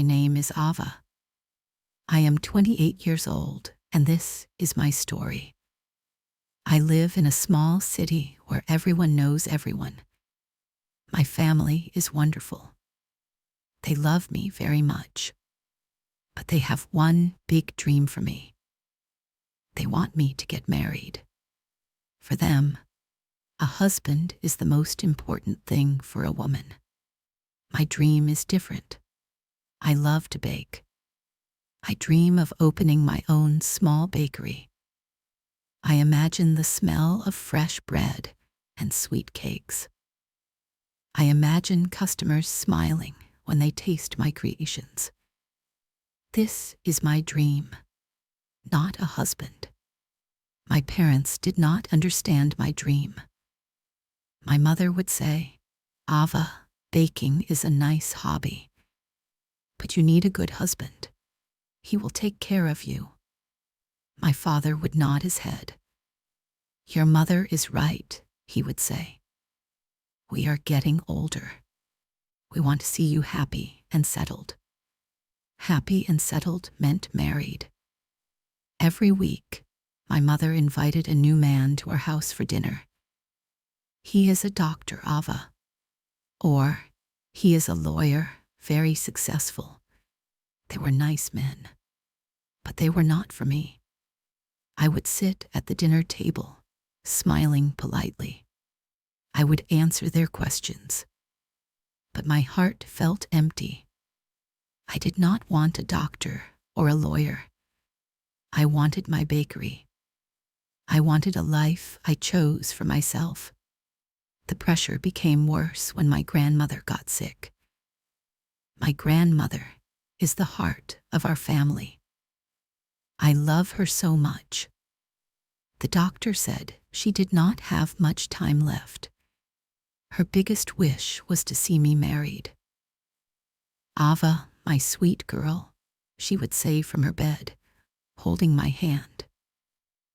my name is Ava. I am 28 years old, and this is my story. I live in a small city where everyone knows everyone. My family is wonderful. They love me very much. But they have one big dream for me. They want me to get married. For them, a husband is the most important thing for a woman. My dream is different. I love to bake. I dream of opening my own small bakery. I imagine the smell of fresh bread and sweet cakes. I imagine customers smiling when they taste my creations. This is my dream, not a husband. My parents did not understand my dream. My mother would say, "Ava, baking is a nice hobby, but you need a good husband. He will take care of you." My father would nod his head. "Your mother is right," he would say. "We are getting older. We want to see you happy and settled." Happy and settled meant married. Every week, my mother invited a new man to our house for dinner. "He is a doctor, Ava," or "He is a lawyer, very successful." They were nice men, but they were not for me. I would sit at the dinner table, smiling politely. I would answer their questions, but my heart felt empty. I did not want a doctor or a lawyer. I wanted my bakery. I wanted a life I chose for myself. The pressure became worse when my grandmother got sick. My grandmother is the heart of our family. I love her so much. The doctor said she did not have much time left. Her biggest wish was to see me married. "Ava, my sweet girl," she would say from her bed, holding my hand.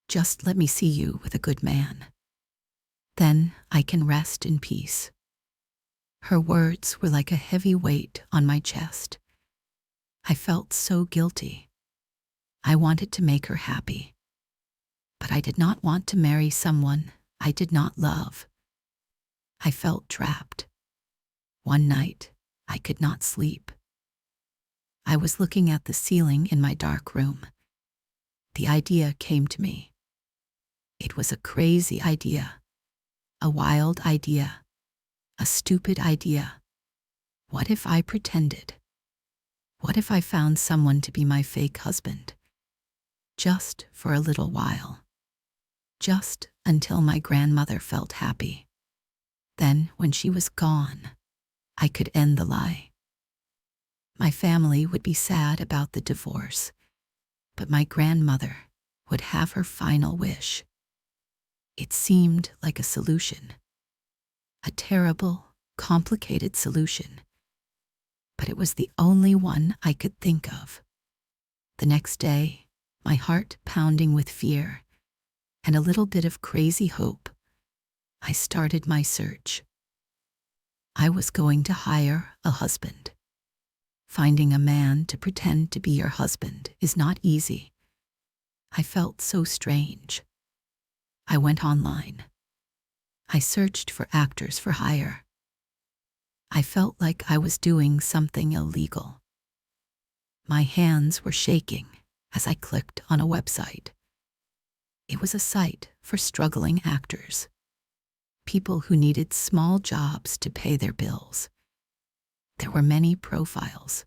"Just let me see you with a good man. Then I can rest in peace." Her words were like a heavy weight on my chest. I felt so guilty. I wanted to make her happy, but I did not want to marry someone I did not love. I felt trapped. One night, I could not sleep. I was looking at the ceiling in my dark room. The idea came to me. It was a crazy idea, a wild idea, a stupid idea. What if I pretended? What if I found someone to be my fake husband? Just for a little while. Just until my grandmother felt happy. Then, when she was gone, I could end the lie. My family would be sad about the divorce, but my grandmother would have her final wish. It seemed like a solution. A terrible, complicated solution. But it was the only one I could think of. The next day, my heart pounding with fear and a little bit of crazy hope, I started my search. I was going to hire a husband. Finding a man to pretend to be your husband is not easy. I felt so strange. I went online. I searched for actors for hire. I felt like I was doing something illegal. My hands were shaking as I clicked on a website. It was a site for struggling actors, people who needed small jobs to pay their bills. There were many profiles,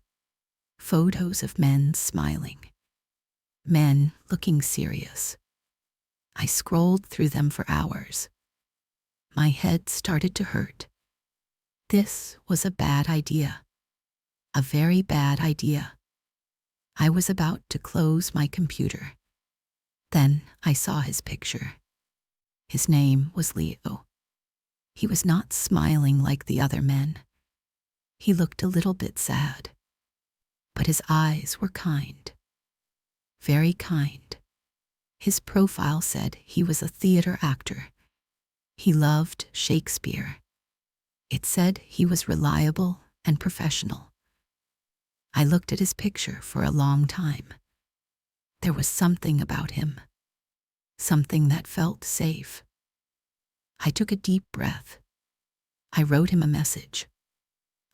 photos of men smiling, men looking serious. I scrolled through them for hours. My head started to hurt. This was a bad idea, a very bad idea. I was about to close my computer. Then I saw his picture. His name was Leo. He was not smiling like the other men. He looked a little bit sad, but his eyes were kind, very kind. His profile said he was a theater actor. He loved Shakespeare. It said he was reliable and professional. I looked at his picture for a long time. There was something about him, something that felt safe. I took a deep breath. I wrote him a message.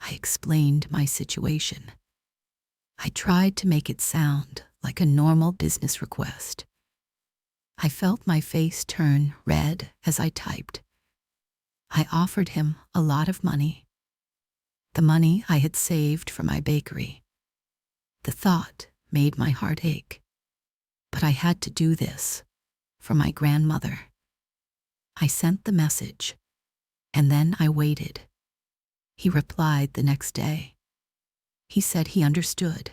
I explained my situation. I tried to make it sound like a normal business request. I felt my face turn red as I typed. I offered him a lot of money. The money I had saved for my bakery. The thought made my heart ache. But I had to do this for my grandmother. I sent the message, and then I waited. He replied the next day. He said he understood.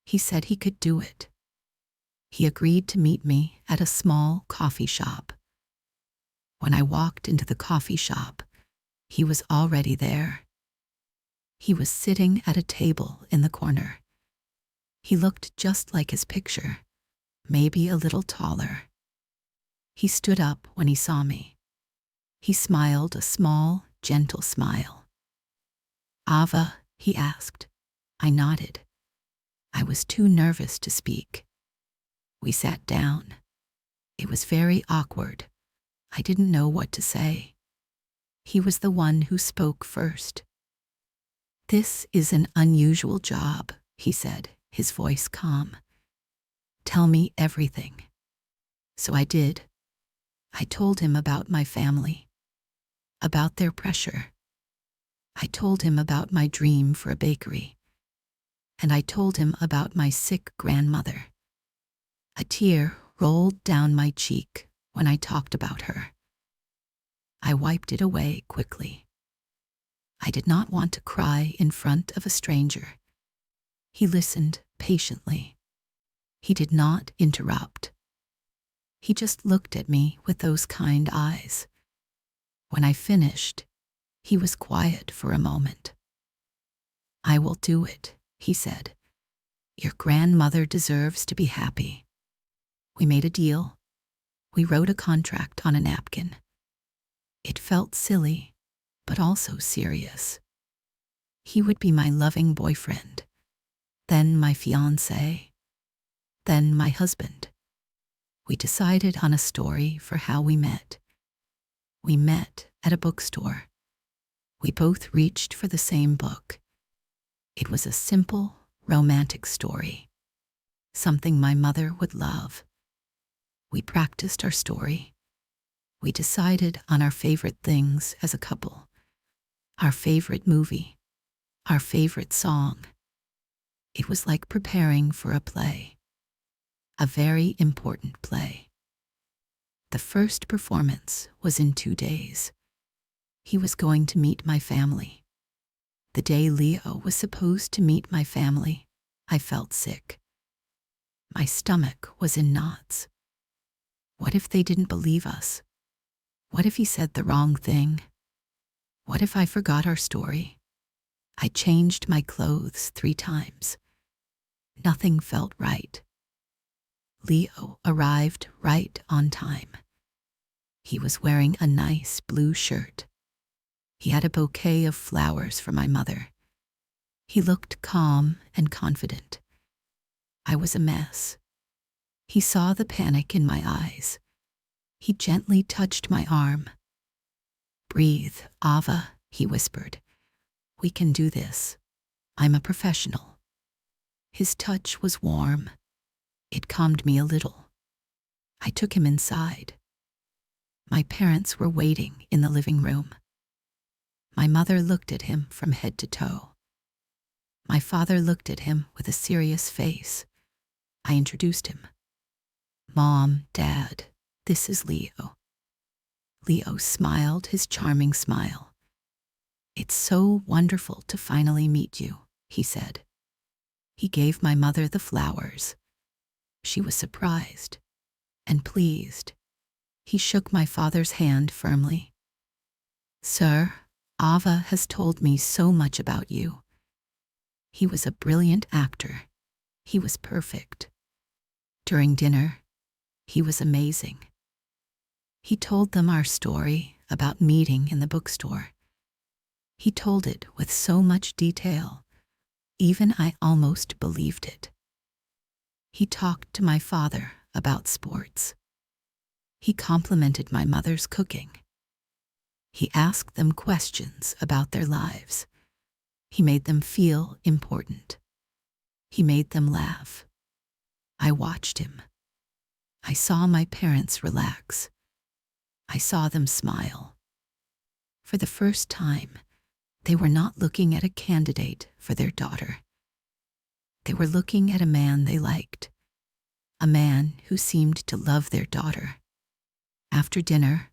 He said he could do it. He agreed to meet me at a small coffee shop. When I walked into the coffee shop, he was already there. He was sitting at a table in the corner. He looked just like his picture, maybe a little taller. He stood up when he saw me. He smiled a small, gentle smile. "Ava?" he asked. I nodded. I was too nervous to speak. We sat down. It was very awkward. I didn't know what to say. He was the one who spoke first. "This is an unusual job," he said, his voice calm. "Tell me everything." So I did. I told him about my family, about their pressure. I told him about my dream for a bakery. And I told him about my sick grandmother. A tear rolled down my cheek when I talked about her. I wiped it away quickly. I did not want to cry in front of a stranger. He listened patiently. He did not interrupt. He just looked at me with those kind eyes. When I finished, he was quiet for a moment. "I will do it," he said. "Your grandmother deserves to be happy." We made a deal. We wrote a contract on a napkin. It felt silly, but also serious. He would be my loving boyfriend, then my fiancé, then my husband. We decided on a story for how we met. We met at a bookstore. We both reached for the same book. It was a simple, romantic story, something my mother would love. We practiced our story. We decided on our favorite things as a couple, our favorite movie, our favorite song. It was like preparing for a play, a very important play. The first performance was in 2 days. He was going to meet my family. The day Leo was supposed to meet my family, I felt sick. My stomach was in knots. What if they didn't believe us? What if he said the wrong thing? What if I forgot our story? I changed my clothes 3 times. Nothing felt right. Leo arrived right on time. He was wearing a nice blue shirt. He had a bouquet of flowers for my mother. He looked calm and confident. I was a mess. He saw the panic in my eyes. He gently touched my arm. "Breathe, Ava," he whispered. "We can do this. I'm a professional." His touch was warm. It calmed me a little. I took him inside. My parents were waiting in the living room. My mother looked at him from head to toe. My father looked at him with a serious face. I introduced him. "Mom, Dad, this is Leo." Leo smiled his charming smile. "It's so wonderful to finally meet you," he said. He gave my mother the flowers. She was surprised and pleased. He shook my father's hand firmly. "Sir, Ava has told me so much about you." He was a brilliant actor. He was perfect. During dinner, he was amazing. He told them our story about meeting in the bookstore. He told it with so much detail, Even I almost believed it. He talked to my father about sports. He complimented my mother's cooking. He asked them questions about their lives. He made them feel important. He made them laugh. I watched him. I saw my parents relax. I saw them smile. For the first time, they were not looking at a candidate for their daughter. They were looking at a man they liked, a man who seemed to love their daughter. After dinner,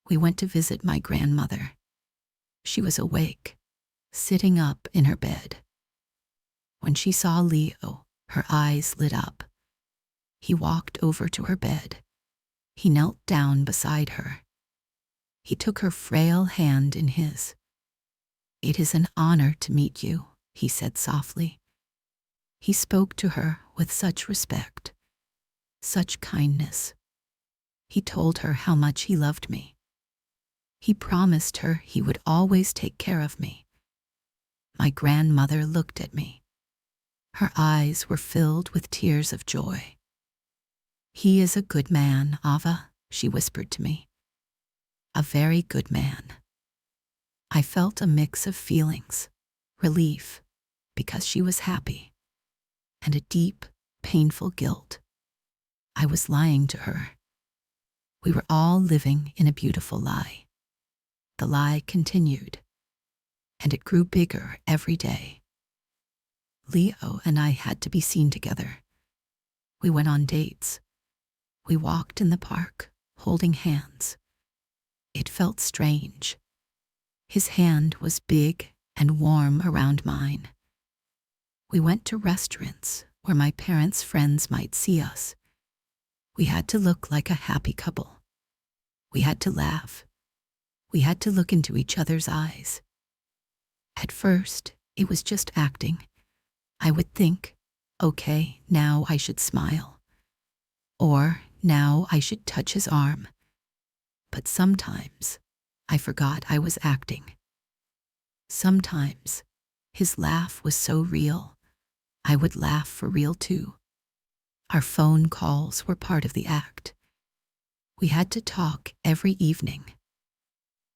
we went to visit my grandmother. She was awake, sitting up in her bed. When she saw Leo, her eyes lit up. He walked over to her bed. He knelt down beside her. He took her frail hand in his. "It is an honor to meet you," he said softly. He spoke to her with such respect, such kindness. He told her how much he loved me. He promised her he would always take care of me. My grandmother looked at me. Her eyes were filled with tears of joy. "He is a good man, Ava," she whispered to me. "A very good man." I felt a mix of feelings, relief, because she was happy, and a deep, painful guilt. I was lying to her. We were all living in a beautiful lie. The lie continued, and it grew bigger every day. Leo and I had to be seen together. We went on dates. We walked in the park, holding hands. It felt strange. His hand was big and warm around mine. We went to restaurants where my parents' friends might see us. We had to look like a happy couple. We had to laugh. We had to look into each other's eyes. At first, it was just acting. I would think, okay, now I should smile. Or now I should touch his arm. But sometimes, I forgot I was acting. Sometimes, his laugh was so real, I would laugh for real too. Our phone calls were part of the act. We had to talk every evening.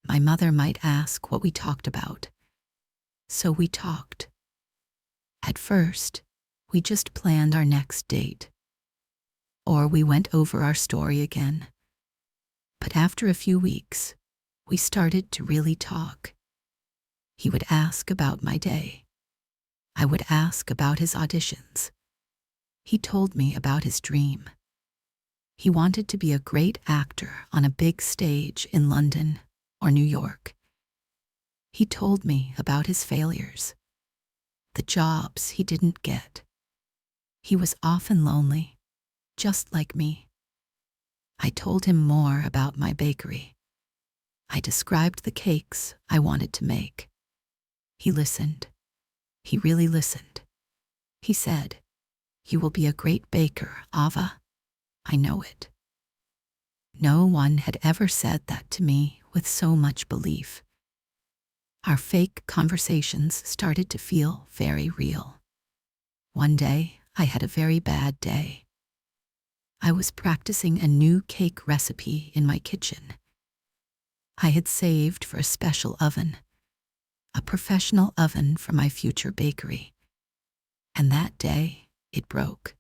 My mother might ask what we talked about. So we talked. At first, we just planned our next date. Or we went over our story again. But after a few weeks, we started to really talk. He would ask about my day. I would ask about his auditions. He told me about his dream. He wanted to be a great actor on a big stage in London or New York. He told me about his failures, the jobs he didn't get. He was often lonely, just like me. I told him more about my bakery. I described the cakes I wanted to make. He listened. He really listened. He said, "You will be a great baker, Ava. I know it." No one had ever said that to me with so much belief. Our fake conversations started to feel very real. One day, I had a very bad day. I was practicing a new cake recipe in my kitchen. I had saved for a special oven, a professional oven for my future bakery. And that day, it broke.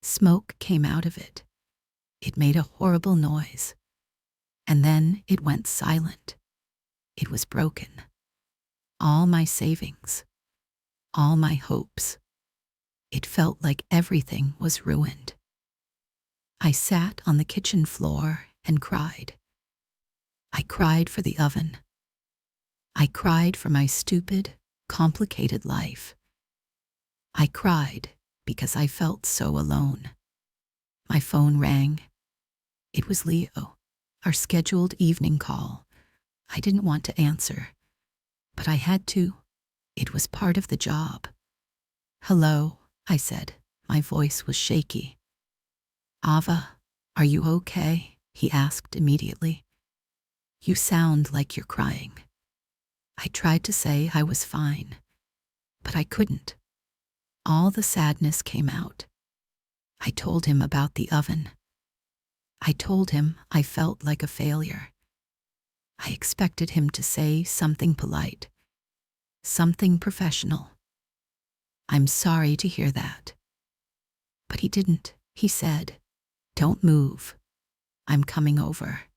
Smoke came out of it. It made a horrible noise. And then it went silent. It was broken. All my savings, all my hopes. It felt like everything was ruined. I sat on the kitchen floor and cried. I cried for the oven. I cried for my stupid, complicated life. I cried because I felt so alone. My phone rang. It was Leo, our scheduled evening call. I didn't want to answer, but I had to. It was part of the job. "Hello," I said. My voice was shaky. "Ava, are you okay?" he asked immediately. "You sound like you're crying." I tried to say I was fine, but I couldn't. All the sadness came out. I told him about the oven. I told him I felt like a failure. I expected him to say something polite, something professional. "I'm sorry to hear that." But he didn't. He said, "Don't move. I'm coming over."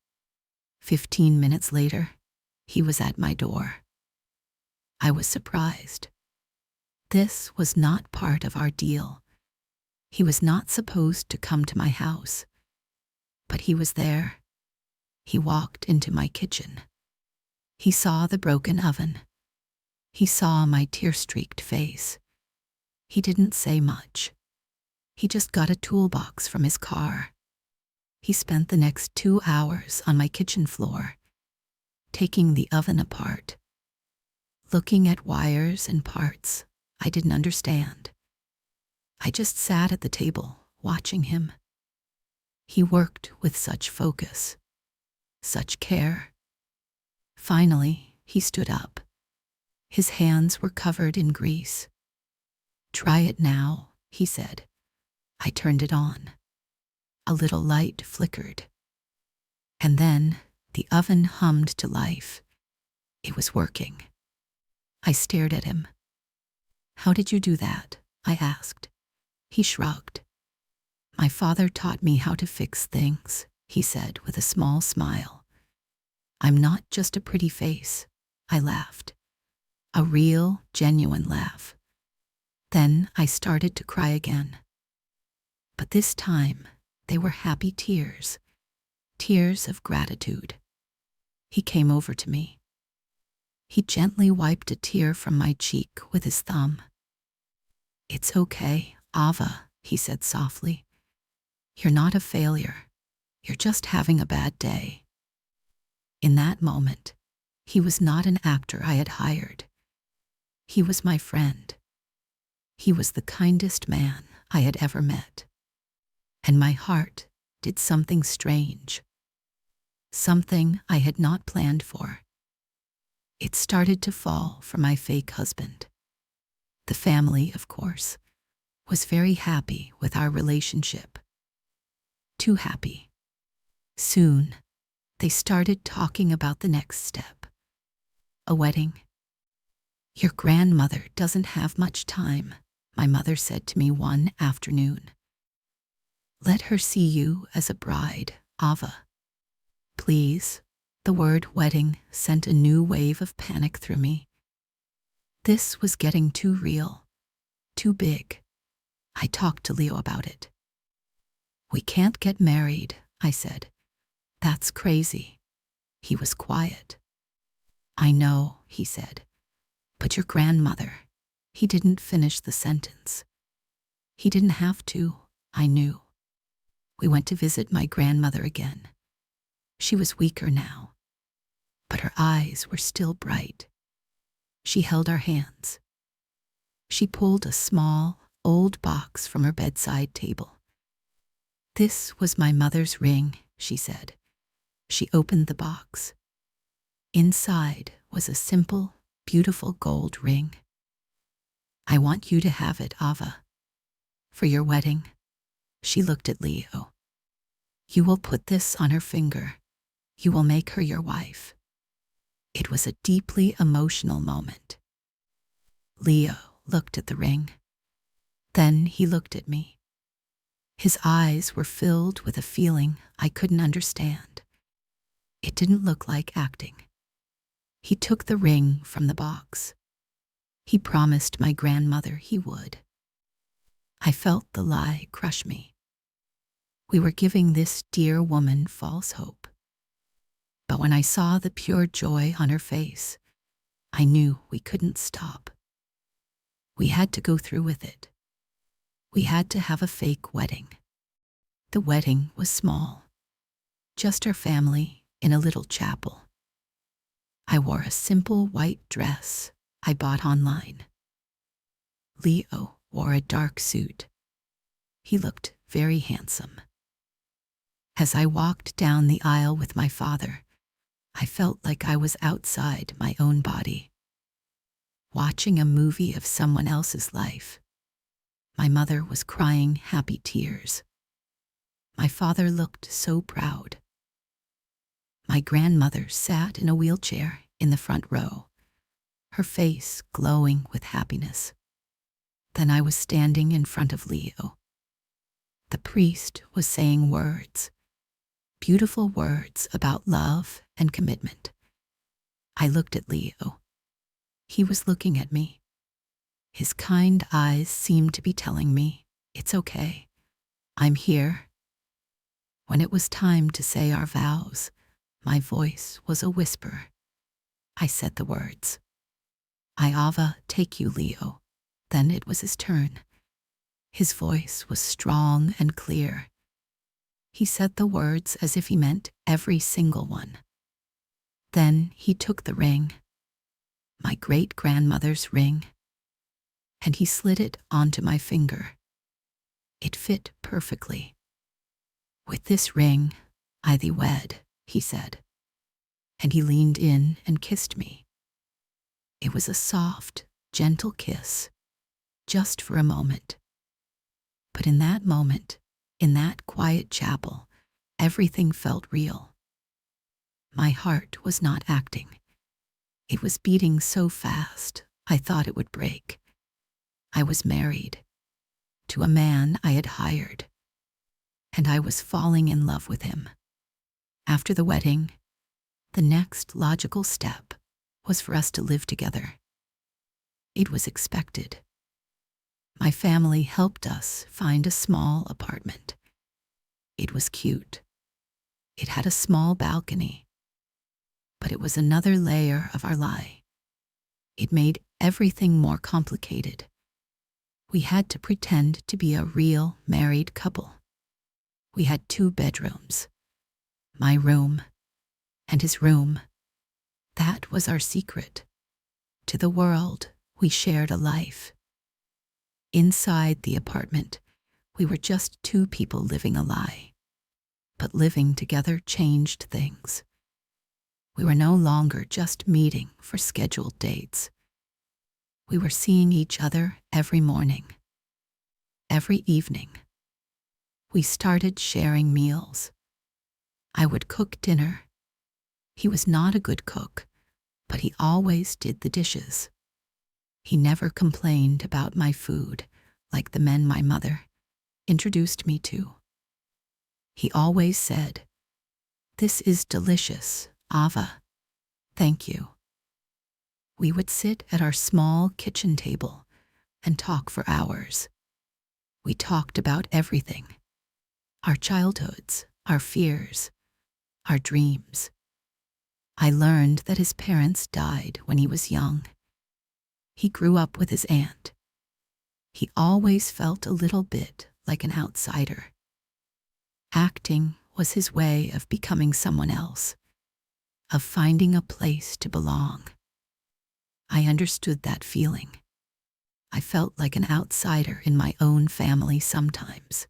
15 minutes later, he was at my door. I was surprised. This was not part of our deal. He was not supposed to come to my house. But he was there. He walked into my kitchen. He saw the broken oven. He saw my tear-streaked face. He didn't say much. He just got a toolbox from his car. He spent the next 2 hours on my kitchen floor, taking the oven apart, looking at wires and parts I didn't understand. I just sat at the table, watching him. He worked with such focus, such care. Finally, he stood up. His hands were covered in grease. "Try it now," he said. I turned it on. A little light flickered. And then the oven hummed to life. It was working. I stared at him. "How did you do that?" I asked. He shrugged. "My father taught me how to fix things," he said with a small smile. "I'm not just a pretty face." I laughed. A real, genuine laugh. Then I started to cry again. But this time, they were happy tears, tears of gratitude. He came over to me. He gently wiped a tear from my cheek with his thumb. "It's okay, Ava," he said softly. "You're not a failure. You're just having a bad day." In that moment, he was not an actor I had hired. He was my friend. He was the kindest man I had ever met. And my heart did something strange, something I had not planned for. It started to fall for my fake husband. The family, of course, was very happy with our relationship. Too happy. Soon, they started talking about the next step. A wedding. "Your grandmother doesn't have much time," my mother said to me one afternoon. "Let her see you as a bride, Ava. Please." The word wedding sent a new wave of panic through me. This was getting too real, too big. I talked to Leo about it. "We can't get married," I said. "That's crazy." He was quiet. "I know," he said. "But your grandmother." He didn't finish the sentence. He didn't have to, I knew. We went to visit my grandmother again. She was weaker now, but her eyes were still bright. She held our hands. She pulled a small, old box from her bedside table. "This was my mother's ring," she said. She opened the box. Inside was a simple, beautiful gold ring. "I want you to have it, Ava, for your wedding." She looked at Leo. "You will put this on her finger. You will make her your wife." It was a deeply emotional moment. Leo looked at the ring. Then he looked at me. His eyes were filled with a feeling I couldn't understand. It didn't look like acting. He took the ring from the box. He promised my grandmother he would. I felt the lie crush me. We were giving this dear woman false hope. But when I saw the pure joy on her face, I knew we couldn't stop. We had to go through with it. We had to have a fake wedding. The wedding was small, just our family in a little chapel. I wore a simple white dress I bought online. Leo wore a dark suit. He looked very handsome. As I walked down the aisle with my father, I felt like I was outside my own body, watching a movie of someone else's life. My mother was crying happy tears. My father looked so proud. My grandmother sat in a wheelchair in the front row, her face glowing with happiness. Then I was standing in front of Leo. The priest was saying words, beautiful words about love and commitment. I looked at Leo. He was looking at me. His kind eyes seemed to be telling me, "It's okay. I'm here." When it was time to say our vows, my voice was a whisper. I said the words. "I Ava take you, Leo." Then it was his turn. His voice was strong and clear. He said the words as if he meant every single one. Then he took the ring, my great-grandmother's ring, and he slid it onto my finger. It fit perfectly. "With this ring, I thee wed," he said, and he leaned in and kissed me. It was a soft, gentle kiss, just for a moment. But in that moment, in that quiet chapel, everything felt real. My heart was not acting. It was beating so fast, I thought it would break. I was married to a man I had hired, and I was falling in love with him. After the wedding, the next logical step was for us to live together. It was expected. My family helped us find a small apartment. It was cute. It had a small balcony, but it was another layer of our lie. It made everything more complicated. We had to pretend to be a real married couple. We had 2 bedrooms, my room and his room. That was our secret. To the world, we shared a life. Inside the apartment, we were just 2 people living a lie. But living together changed things. We were no longer just meeting for scheduled dates. We were seeing each other every morning, every evening. We started sharing meals. I would cook dinner. He was not a good cook, but he always did the dishes. He never complained about my food like the men my mother introduced me to. He always said, "This is delicious, Ava. Thank you." We would sit at our small kitchen table and talk for hours. We talked about everything. Our childhoods, our fears, our dreams. I learned that his parents died when he was young. He grew up with his aunt. He always felt a little bit like an outsider. Acting was his way of becoming someone else, of finding a place to belong. I understood that feeling. I felt like an outsider in my own family sometimes.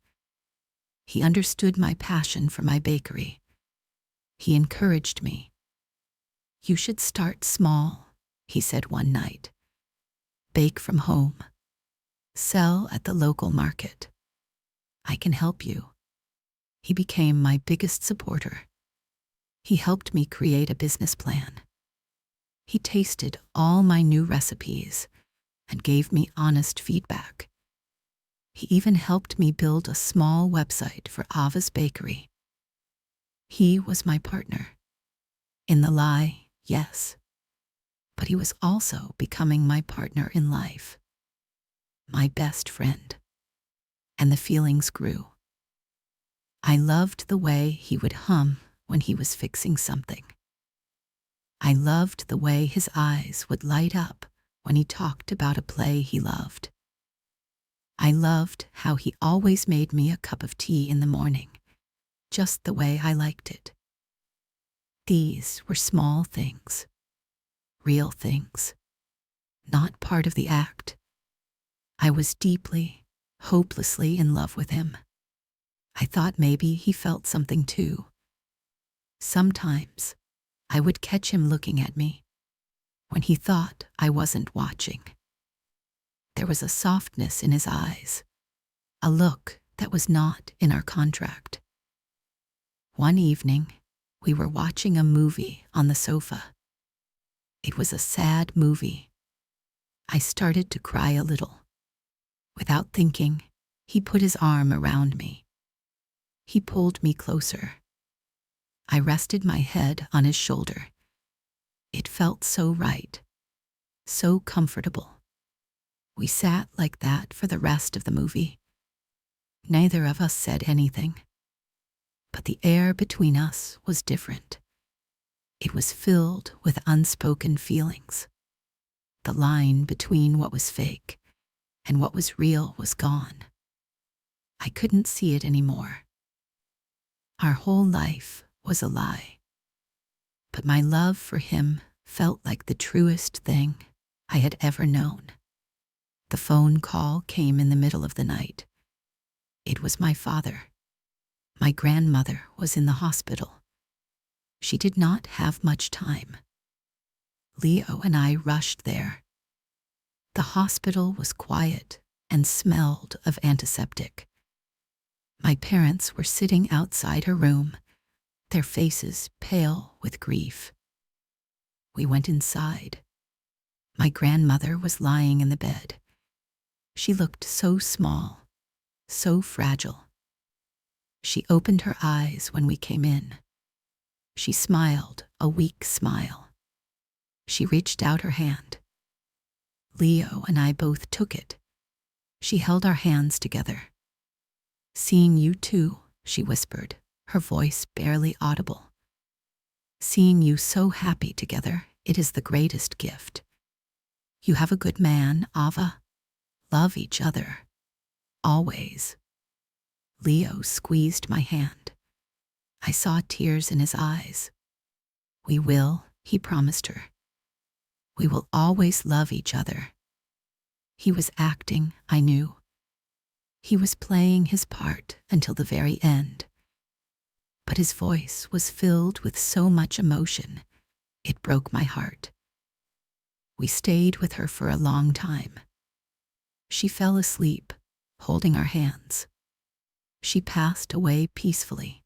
He understood my passion for my bakery. He encouraged me. "You should start small," he said one night. "Bake from home. Sell at the local market. I can help you." He became my biggest supporter. He helped me create a business plan. He tasted all my new recipes and gave me honest feedback. He even helped me build a small website for Ava's Bakery. He was my partner. In the lie, yes, but he was also becoming my partner in life, my best friend, and the feelings grew. I loved the way he would hum when he was fixing something. I loved the way his eyes would light up when he talked about a play he loved. I loved how he always made me a cup of tea in the morning, just the way I liked it. These were small things, real things, not part of the act. I was deeply, hopelessly in love with him. I thought maybe he felt something too. Sometimes I would catch him looking at me when he thought I wasn't watching. There was a softness in his eyes, a look that was not in our contract. One evening, we were watching a movie on the sofa. It was a sad movie. I started to cry a little. Without thinking, he put his arm around me. He pulled me closer. I rested my head on his shoulder. It felt so right, so comfortable. We sat like that for the rest of the movie. Neither of us said anything, but the air between us was different. It was filled with unspoken feelings. The line between what was fake and what was real was gone. I couldn't see it anymore. Our whole life was a lie. But my love for him felt like the truest thing I had ever known. The phone call came in the middle of the night. It was my father. My grandmother was in the hospital. She did not have much time. Leo and I rushed there. The hospital was quiet and smelled of antiseptic. My parents were sitting outside her room, their faces pale with grief. We went inside. My grandmother was lying in the bed. She looked so small, so fragile. She opened her eyes when we came in. She smiled a weak smile. She reached out her hand. Leo and I both took it. She held our hands together. "Seeing you too," she whispered, her voice barely audible. "Seeing you so happy together, it is the greatest gift. You have a good man, Ava. Love each other. Always." Leo squeezed my hand. I saw tears in his eyes. "We will," he promised her. "We will always love each other." He was acting, I knew. He was playing his part until the very end. But his voice was filled with so much emotion, it broke my heart. We stayed with her for a long time. She fell asleep, holding our hands. She passed away peacefully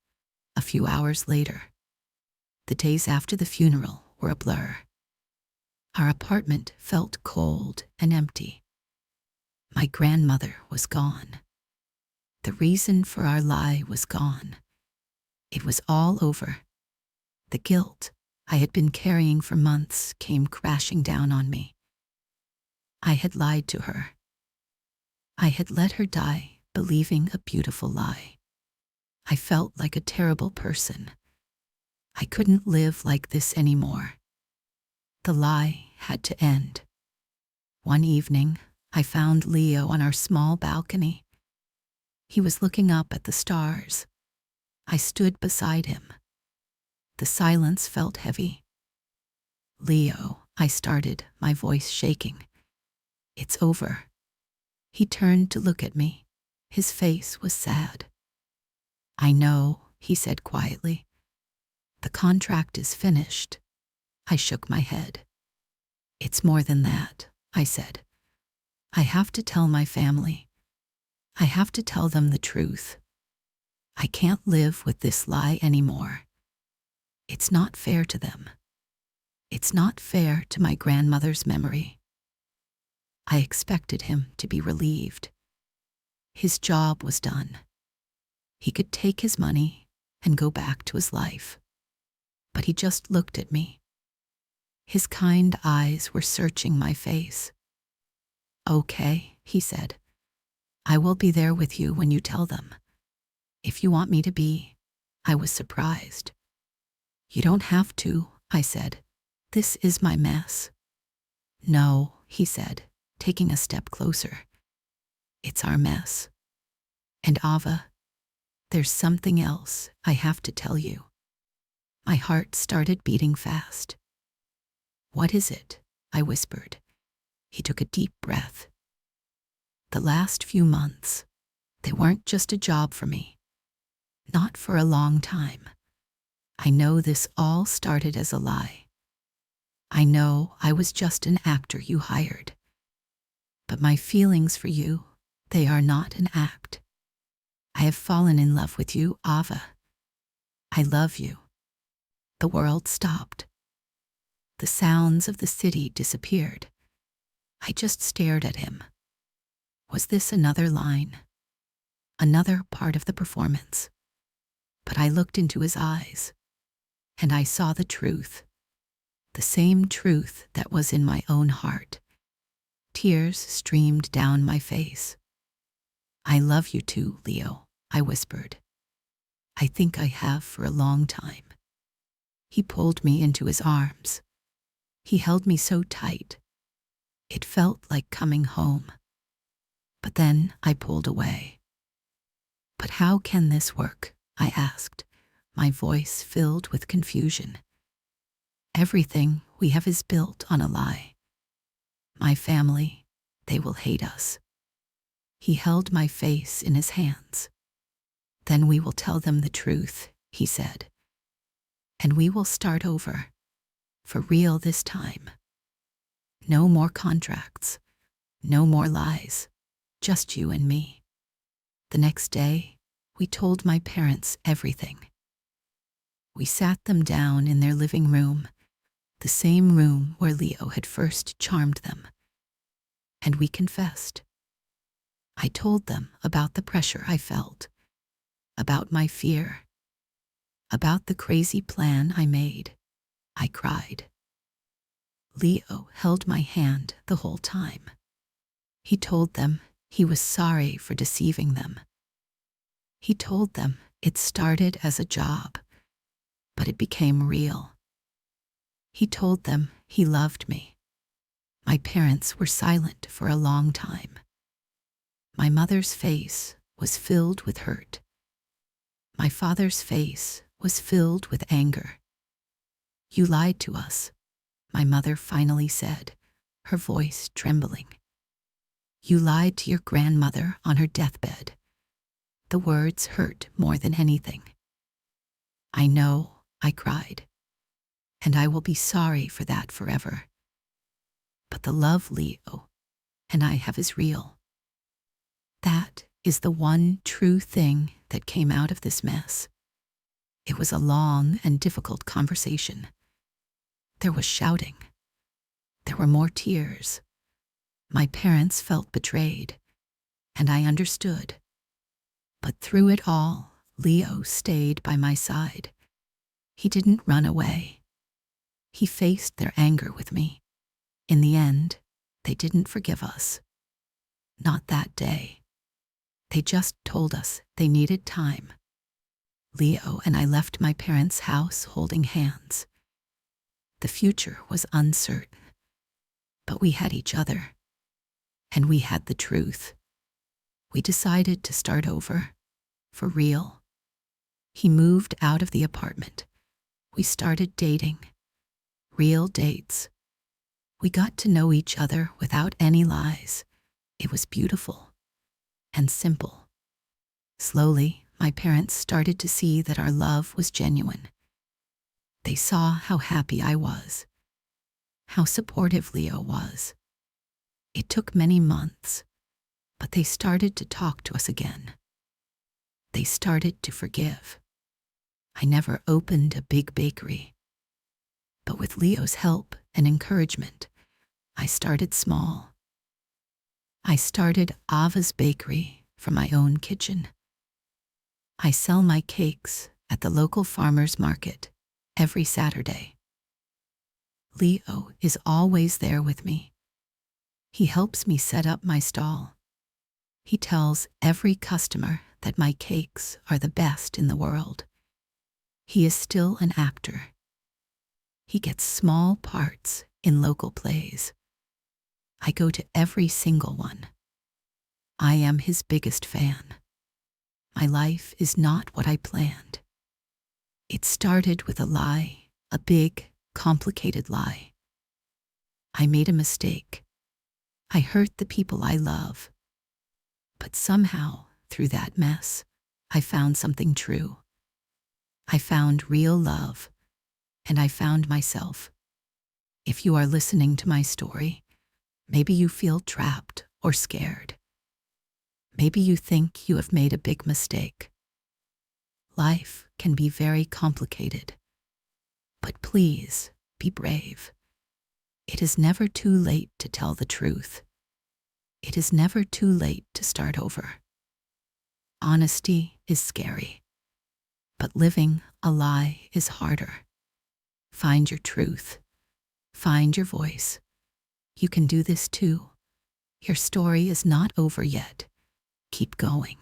a few hours later. The days after the funeral were a blur. Our apartment felt cold and empty. My grandmother was gone. The reason for our lie was gone. It was all over. The guilt I had been carrying for months came crashing down on me. I had lied to her. I had let her die believing a beautiful lie. I felt like a terrible person. I couldn't live like this anymore. The lie had to end. One evening, I found Leo on our small balcony. He was looking up at the stars. I stood beside him. The silence felt heavy. "Leo," I started, my voice shaking. "It's over." He turned to look at me. His face was sad. "I know," he said quietly. "The contract is finished." I shook my head. "It's more than that," I said. "I have to tell my family. I have to tell them the truth. I can't live with this lie anymore. It's not fair to them. It's not fair to my grandmother's memory." I expected him to be relieved. His job was done. He could take his money and go back to his life. But he just looked at me. His kind eyes were searching my face. "Okay," he said. "I will be there with you when you tell them. If you want me to be." I was surprised. "You don't have to," I said. "This is my mess." "No," he said, taking a step closer. "It's our mess. And Ava, there's something else I have to tell you." My heart started beating fast. "What is it?" I whispered. He took a deep breath. "The last few months, they weren't just a job for me. Not for a long time. I know this all started as a lie. I know I was just an actor you hired. But my feelings for you, they are not an act. I have fallen in love with you, Ava. I love you. The world stopped. The sounds of the city disappeared. I just stared at him. Was this another line? Another part of the performance? But I looked into his eyes, and I saw the truth. The same truth that was in my own heart. Tears streamed down my face. I love you too, Leo, I whispered. I think I have for a long time. He pulled me into his arms. He held me so tight. It felt like coming home. But then I pulled away. But how can this work? I asked, my voice filled with confusion. Everything we have is built on a lie. My family, they will hate us. He held my face in his hands. Then we will tell them the truth, he said. And we will start over, for real this time. No more contracts, no more lies, just you and me. The next day, we told my parents everything. We sat them down in their living room, the same room where Leo had first charmed them. And we confessed. I told them about the pressure I felt, about my fear, about the crazy plan I made. I cried. Leo held my hand the whole time. He told them he was sorry for deceiving them. He told them it started as a job, but it became real. He told them he loved me. My parents were silent for a long time. My mother's face was filled with hurt. My father's face was filled with anger. You lied to us, my mother finally said, her voice trembling. You lied to your grandmother on her deathbed. The words hurt more than anything. I know, I cried, and I will be sorry for that forever. But the love Leo and I have is real. That is the one true thing that came out of this mess. It was a long and difficult conversation. There was shouting. There were more tears. My parents felt betrayed, and I understood. But through it all, Leo stayed by my side. He didn't run away. He faced their anger with me. In the end, they didn't forgive us. Not that day. They just told us they needed time. Leo and I left my parents' house holding hands. The future was uncertain, but we had each other, and we had the truth. We decided to start over, for real. He moved out of the apartment. We started dating, real dates. We got to know each other without any lies. It was beautiful and simple. Slowly, my parents started to see that our love was genuine. They saw how happy I was, how supportive Leo was. It took many months, but they started to talk to us again. They started to forgive. I never opened a big bakery, but with Leo's help and encouragement, I started small. I started Ava's Bakery from my own kitchen. I sell my cakes at the local farmer's market every Saturday. Leo is always there with me. He helps me set up my stall. He tells every customer that my cakes are the best in the world. He is still an actor. He gets small parts in local plays. I go to every single one. I am his biggest fan. My life is not what I planned. It started with a lie, a big, complicated lie. I made a mistake. I hurt the people I love. But somehow, through that mess, I found something true. I found real love, and I found myself. If you are listening to my story, maybe you feel trapped or scared. Maybe you think you have made a big mistake. Life can be very complicated. But please, be brave. It is never too late to tell the truth. It is never too late to start over. Honesty is scary, but living a lie is harder. Find your truth. Find your voice. You can do this too. Your story is not over yet. Keep going.